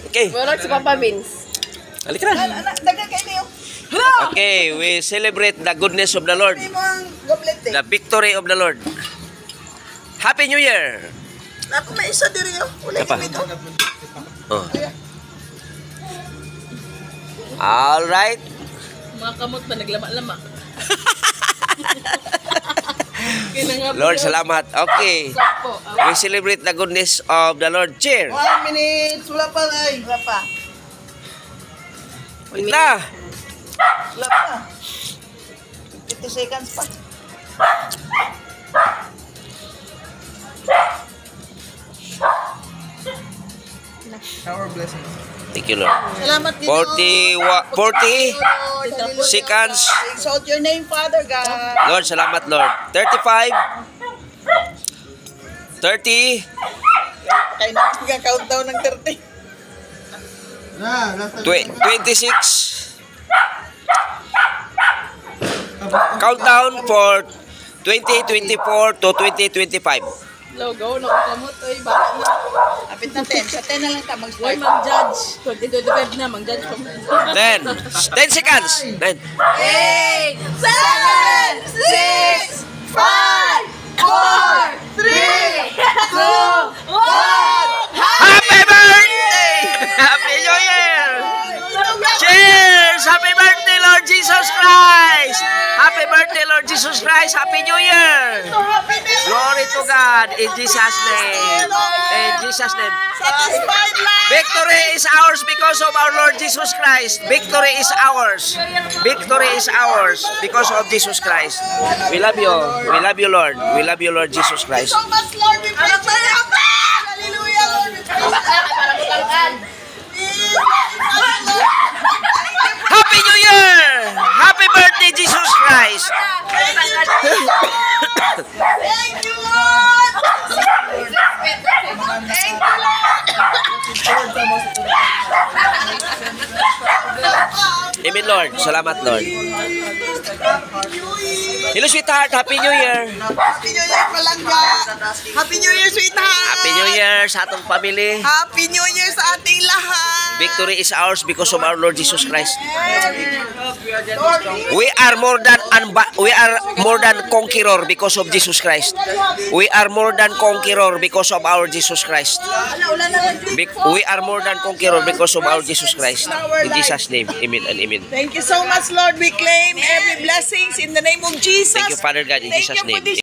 Okay. Wala si Papa Vince. Halika na. Dagan kayo niyo. Okay, we celebrate the goodness of the Lord. Hindi mo ang goblet eh. The victory of the Lord. Happy New Year! Ako may isa diri yo. Ulay Apa? kami to. Oh. All right. Mga kamot pa naglama-lama. Lord, salamat. Okay. We celebrate the goodness of the Lord. Cheer. 1 minute. Wala pa ay. Wala pa. Wait na. Wala pa. 50 seconds pa. Our blessing. Thank you, Lord. Salamat din. 40 seconds. Exalt your name, Father God. Lord, salamat, Lord. 35. 30. Kaya na countdown ng 30. 26. Countdown for 2024 to 2025. Logo, nakakamot. Ay, baka na. Apit na 10. Sa 10 na lang ka Huwag mag-start. mag-judge. 2025 na, mag-judge pa. 10 seconds. 9. 8, 7, 6, 5, 4, 3, 2, 1. Happy birthday! Happy New Year! Cheers! Happy birthday, Lord Jesus Christ! Happy birthday, Lord Jesus Christ! Happy New Year! Glory to God in Jesus' name. In Jesus' name. Satisfied life. Victory is ours because of our Lord Jesus Christ. Victory is ours. Victory is ours because of Jesus Christ. We love you. We love you, Lord. We love you, Lord Jesus Christ. So much, Lord. We praise you. Hallelujah, Lord. We praise you. Happy New Year! Happy birthday, Jesus Christ! Thank you, Lord. Thank you, Lord. Amen, Lord. Salamat, Lord. Hello, sweetheart. Happy New Year. Happy New Year, palangga. Happy New Year, sweetheart. Happy New Year sa atong family. Happy New Year sa ating lahat. Victory is ours because of our Lord Jesus Christ. Lord, We are more than conqueror because of Jesus Christ. We are more than conqueror because of our Jesus Christ. We are more than conqueror because of our Jesus Christ. In Jesus' name, amen and amen. thank you so much, Lord. We claim every blessings in the name of Jesus. Thank you, Father God, in Thank Jesus' you for name. this